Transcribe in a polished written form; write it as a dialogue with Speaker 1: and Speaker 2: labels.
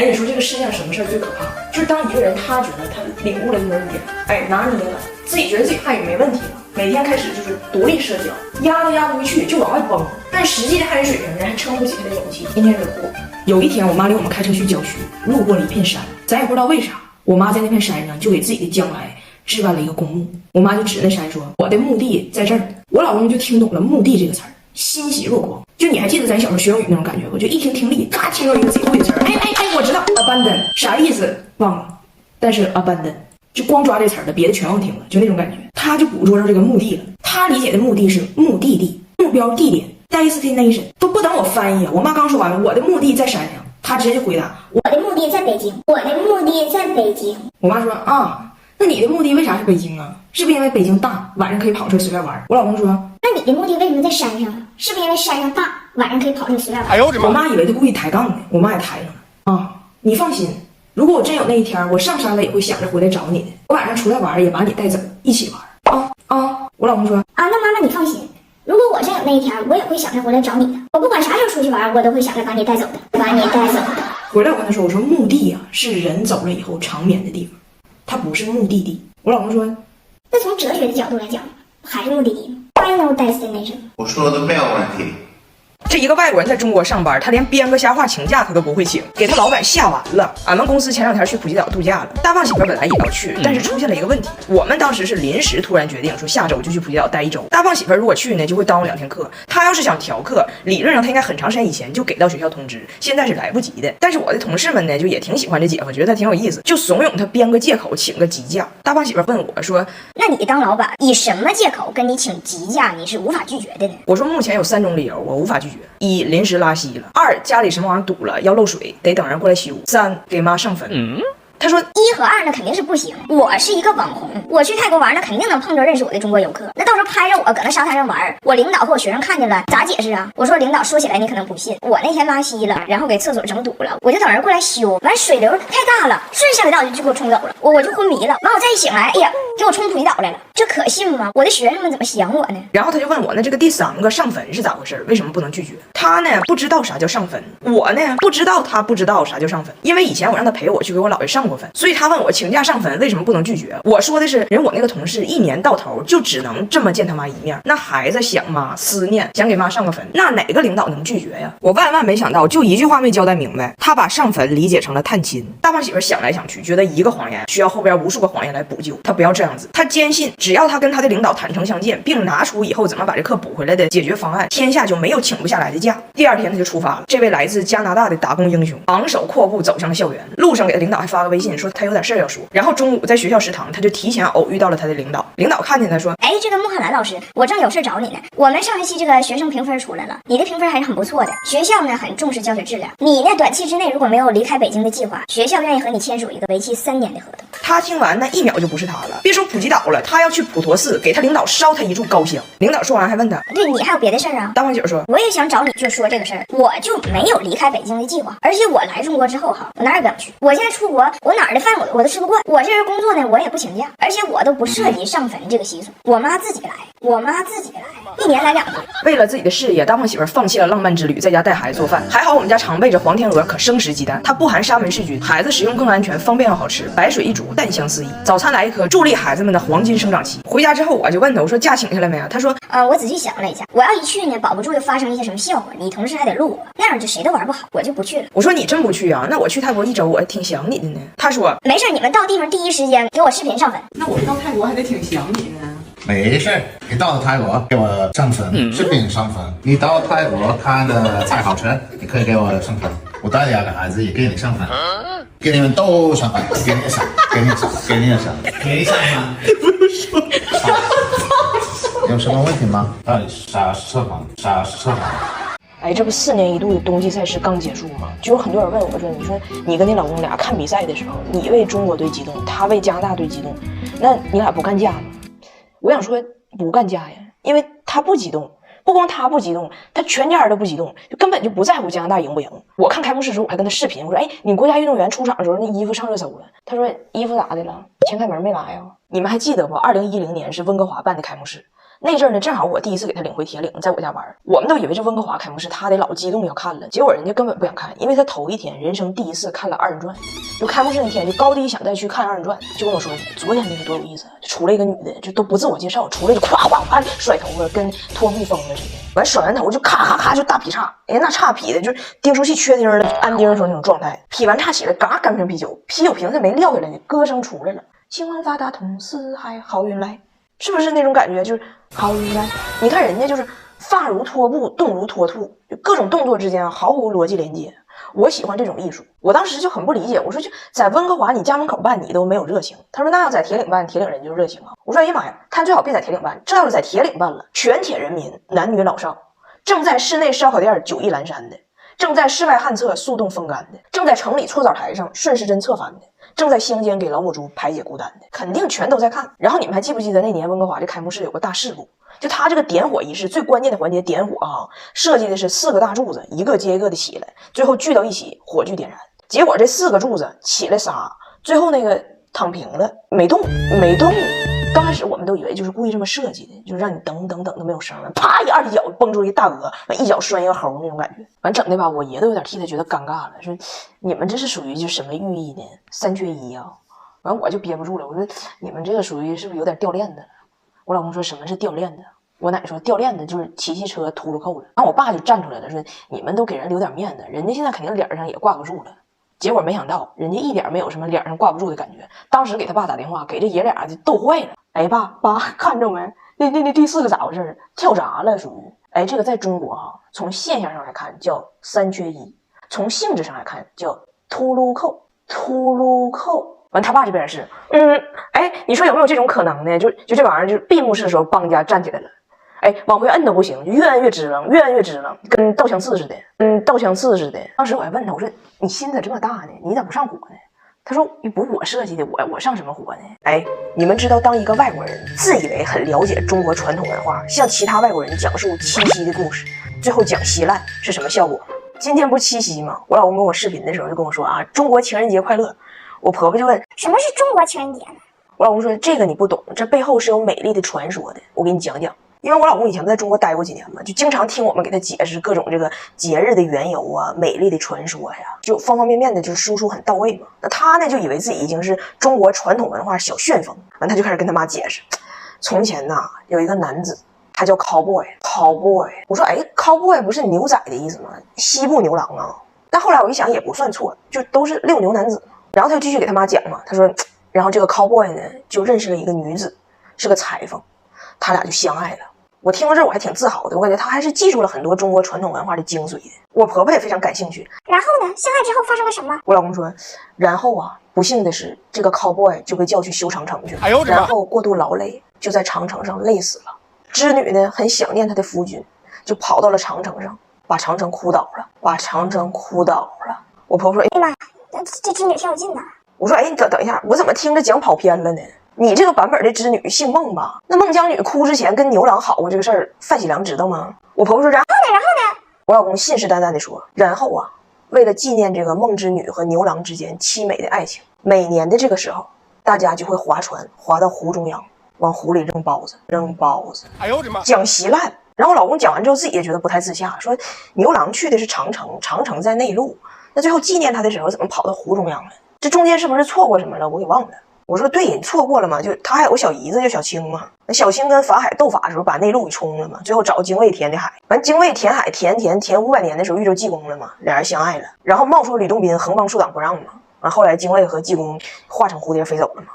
Speaker 1: 哎，你说这个世界上什么事儿最可怕？就是当一个人他觉得他领悟了一门语言，哎，拿捏了，自己觉得自己汉语没问题了，每天开始就是独立社交，压都压不回去，就往外崩。但实际的汉语水平呢，还撑不起他的勇气，天天惹祸。有一天，我妈领我们开车去郊区，路过了一片山，咱也不知道为啥，我妈在那片山上就给自己的将来置办了一个公墓。我妈就指那山说：“我的墓地在这儿。”我老公就听懂了墓地这个词儿，欣喜若狂。就你还记得咱小时候学英语那种感觉不？就一听听力，嘎听到一个自己会的词儿，哎，我知道 abandon 啥意思忘了，但是 abandon 就光抓这词儿了，别的全忘听了，就那种感觉。他就捕捉着这个目的了，他理解的目的是目的地、目标地点 destination， 都不等我翻译啊！我妈刚说完了，我的目的在山上，他直接就回答
Speaker 2: 我的目的在北京，我的目的在北京。
Speaker 1: 我妈说啊，那你的目的为啥是北京啊？是不是因为北京大，晚上可以跑出去随便玩？我老公说，
Speaker 2: 那你的目的为什么在山上呢？是不是因为山上大，晚上可以跑出去随便玩？
Speaker 1: 哎呦我妈以为他故意抬杠呢，我妈也抬上了啊！你放心，如果我真有那一天，我上山了也会想着回来找你的。我晚上出来玩也把你带走，一起玩啊！我老公说
Speaker 2: 啊，那妈妈你放心，如果我真有那一天，我也会想着回来找你的。我不管啥时候出去玩，我都会想着把你带走的，把你带走的。
Speaker 1: 回来我跟他说，我说目的啊是人走了以后长眠的地方，它不是目的地。我老公说，
Speaker 2: 那从哲学的角度来讲，还是目的地吗？Final destination。
Speaker 3: 我说的没有问题。
Speaker 1: 这一个外国人在中国上班，他连编个瞎话请假他都不会请，给他老板吓完了。俺们公司前2天去普吉岛度假了，大胖媳妇本来也要去，但是出现了一个问题，我们当时是临时突然决定说下周就去普吉岛待1周。大胖媳妇如果去呢，就会耽误2天课。他要是想调课，理论上他应该很长时间以前就给到学校通知，现在是来不及的。但是我的同事们呢，就也挺喜欢这姐夫，觉得他挺有意思，就怂恿他编个借口请个急假。大胖媳妇问我说，
Speaker 2: 那你当老板以什么借口跟你请急假，你是无法拒绝的呢？
Speaker 1: 我说目前有3种理由我无法拒绝：一，临时拉稀了；二，家里什么玩意儿堵了要漏水，得等人过来修；三，给妈上坟。他说
Speaker 2: 1和2那肯定是不行。我是一个网红，我去泰国玩，那肯定能碰着认识我的中国游客。那到时候拍着我搁那沙滩上玩，我领导和我学生看见了，咋解释啊？我说领导说起来你可能不信，我那天拉稀了，然后给厕所整堵了，我就等人过来修，完水流太大了，顺下水道就给我冲走了，我就昏迷了。完我再一醒来，哎呀，给我冲普吉岛来了，这可信吗？我的学生们怎么想我呢？
Speaker 1: 然后他就问我，那这个第3个上坟是咋回事？为什么不能拒绝？他呢不知道啥叫上坟，我呢不知道他不知道啥叫上坟，因为以前我让他陪我去给我姥爷上过坟，所以他问我请假上坟为什么不能拒绝？我说的是人我那个同事1年到头就只能这么见他妈一面，那孩子想妈思念，想给妈上个坟，那哪个领导能拒绝呀？我万万没想到，就一句话没交代明白，他把上坟理解成了探亲。大胖媳妇想来想去，觉得一个谎言需要后边无数个谎言来补救，他不要这样子，他坚信只要他跟他的领导坦诚相见，并拿出以后怎么把这课补回来的解决方案，天下就没有请不下来的假。第2天他就出发了，这位来自加拿大的打工英雄昂首阔步走向了校园，路上给他领导还发个微信说他有点事儿要说。然后中午在学校食堂，他就提前偶遇到了他的领导，领导看见他说，
Speaker 2: 哎，这个穆汉兰老师，我正有事找你呢。我们上学期这个学生评分出来了，你的评分还是很不错的，学校呢很重视教学质量，你呢短期之内如果没有离开北京的计划，学校愿意和你签署一个为期3年的合同。
Speaker 1: 他听完那1秒就不是他了，别说普吉岛了，他要去普陀寺给他领导烧他一炷高香。领导说完还问他，
Speaker 2: 对你还有别的事儿啊？
Speaker 1: 大胖媳妇说，
Speaker 2: 我也想找你就说这个事儿，我就没有离开北京的计划，而且我来中国之后哈，我哪儿也不想去，我现在出国，我哪儿的饭我都吃不惯，我这人工作呢我也不请假，而且我都不涉及上坟这个习俗，我妈自己来，1年来2回。
Speaker 1: 为了自己的事业，大胖媳妇放弃了浪漫之旅，在家带孩子做饭。还好我们家常备着黄天鹅可生食鸡蛋，它不含沙门氏菌，孩子食用更安全，方便又好吃，白水一煮，蛋香四溢。早餐来1颗，助力孩子们的黄金生长期。回家之后我就问他，我说假请下来没啊？他说
Speaker 2: 我仔细想了一下，我要一去呢，保不住又发生一些什么笑话，你同事还得录我，那样就谁都玩不好，我就不去了。
Speaker 1: 我说你真不去啊？那我去泰国1周，我挺想你的呢。他说
Speaker 2: 没事，你们到地方第一时间给我视频上坟。
Speaker 1: 那我到泰国还得挺想你呢。
Speaker 3: 没事，你到了泰国给我上坟，视频上坟。你到泰国看的菜好吃，你可以给我上坟。我带2个孩子也给你上坟，给你们都上坟，给你上，给你上，给你上，给你上坟。你不用说。有什么问题吗？啥设防？啥设防？
Speaker 1: 哎，这不4年1度的冬季赛事刚结束吗？就有很多人问我说，你说你跟你老公俩看比赛的时候，你为中国队激动，他为加拿大队激动，那你俩不干架吗？我想说不干架呀，因为他不激动，不光他不激动，他全家人都不激动，就根本就不在乎加拿大赢不赢。我看开幕式的时候我还跟他视频，我说，哎，你国家运动员出场的时候那衣服上热搜了。他说衣服咋的了？前开门没拉呀？你们还记得不？2010年是温哥华办的开幕式，那阵儿呢，正好我第一次给他领回铁岭，在我家玩，我们都以为这温哥华开幕式他得老激动要看了，结果人家根本不想看，因为他头一天人生第一次看了二人转，就开幕式那天就高低想再去看二人转，就跟我说昨天那个多有意思，出来一个女的就都不自我介绍，出来就咵咵咵甩头发，跟脱蜜蜂了似的，完甩完头就咔咔咔就大劈叉，哎那叉劈的就是订书器缺钉的安钉时候那种状态，劈完叉起来嘎干瓶啤酒，啤酒瓶子没撂下来呢，歌声出来了，兴旺发达通四海好运来，是不是那种感觉？就是好运来，你看人家就是发如拖布，动如脱兔，就各种动作之间毫无逻辑连接。我喜欢这种艺术，我当时就很不理解，我说就在温哥华你家门口办你都没有热情，他说那要在铁岭办，铁岭人就热情啊。我说哎呀妈呀，他最好别在铁岭办，这要是在铁岭办了，全铁人民男女老少，正在室内烧烤店酒意阑珊的，正在室外旱厕速冻风干的，正在城里搓澡台上顺时针侧翻的，正在乡间给老母猪排解孤单的，肯定全都在看。然后你们还记不记得那年温哥华这开幕式有个大事故，就他这个点火仪式最关键的环节点火啊，设计的是4个大柱子一个接一个的起来，最后聚到一起火炬点燃，结果这4个柱子起来仨，最后那个躺平了没动。刚开始我们都以为就是故意这么设计的，就是让你等都没有声了，啪一二脚蹦出一大鹅，一脚拴一个猴那种感觉，完整的吧，我爷都有点替他觉得尴尬了，说你们这是属于就是什么寓意呢？3缺1啊！完我就憋不住了，我说你们这个属于是不是有点掉链子？我老公说什么是掉链子？我奶说掉链子就是骑车秃噜扣了。然后我爸就站出来了，说你们都给人留点面子，人家现在肯定脸上也挂不住了。结果没想到人家一点没有什么脸上挂不住的感觉，当时给他爸打电话，给这爷俩就逗坏了。哎爸看着没？那第4个咋回事？跳闸了属于。哎，这个在中国哈，从现象上来看叫3缺1，从性质上来看叫秃噜扣。完他爸这边是哎，你说有没有这种可能呢？就这玩意儿，就是闭幕式的时候邦家站起来了，哎，往回摁都不行，就越摁越支棱，跟倒枪刺似的，当时我还问他，我说你心咋这么大呢？你咋不上火呢？他说不是我设计的，我上什么火呢？哎，你们知道当一个外国人自以为很了解中国传统文化，向其他外国人讲述七夕的故事，最后讲稀烂是什么效果？今天不是七夕吗？我老公跟我视频的时候就跟我说啊，中国情人节快乐。我婆婆就问
Speaker 2: 什么是中国情人节呢？
Speaker 1: 我老公说这个你不懂，这背后是有美丽的传说的，我给你讲讲。因为我老公以前在中国待过几年嘛，就经常听我们给他解释各种这个节日的缘由啊，美丽的传说呀，就方方面面的就输出很到位嘛。那他呢就以为自己已经是中国传统文化小旋风，完他就开始跟他妈解释，从前呐有一个男子，他叫 cowboy。我说哎 cowboy 不是牛仔的意思吗？西部牛郎啊。但后来我一想也不算错，就都是遛牛男子。然后他就继续给他妈讲嘛，他说然后这个 cowboy 呢就认识了一个女子，是个裁缝，他俩就相爱了。我听到这儿我还挺自豪的，我感觉他还是记住了很多中国传统文化的精髓的。我婆婆也非常感兴趣。
Speaker 2: 然后呢，相爱之后发生了什么？
Speaker 1: 我老公说，然后啊，不幸的是这个 cowboy 就被叫去修长城去了，然后过度劳累，就在长城上累死了。织女呢很想念她的夫君，就跑到了长城上，把长城哭倒了。我婆婆说，哎
Speaker 2: 妈呀，这织女挺有劲的。
Speaker 1: 我说，哎，等一下，我怎么听着讲跑偏了呢？你这个版本的织女姓孟吧？那孟姜女哭之前跟牛郎好过这个事儿，范喜良知道吗？我婆婆说，然后呢？我老公信誓旦旦地说，然后啊，为了纪念这个孟织女和牛郎之间凄美的爱情，每年的这个时候，大家就会划船划到湖中央，往湖里扔包子。哎呦我的妈！讲稀烂。然后我老公讲完之后，自己也觉得不太自洽，说牛郎去的是长城，长城在内陆，那最后纪念他的时候怎么跑到湖中央了？这中间是不是错过什么了？我给忘了。我说对，你错过了嘛，就他还有个小姨子叫小青嘛，那小青跟法海斗法的时候把内陆给冲了嘛，最后找精卫填的海，完精卫填海填500年的时候遇着济公了嘛，俩人相爱了，然后冒出吕洞宾横帮竖挡不让嘛，完后来精卫和济公化成蝴蝶飞走了嘛。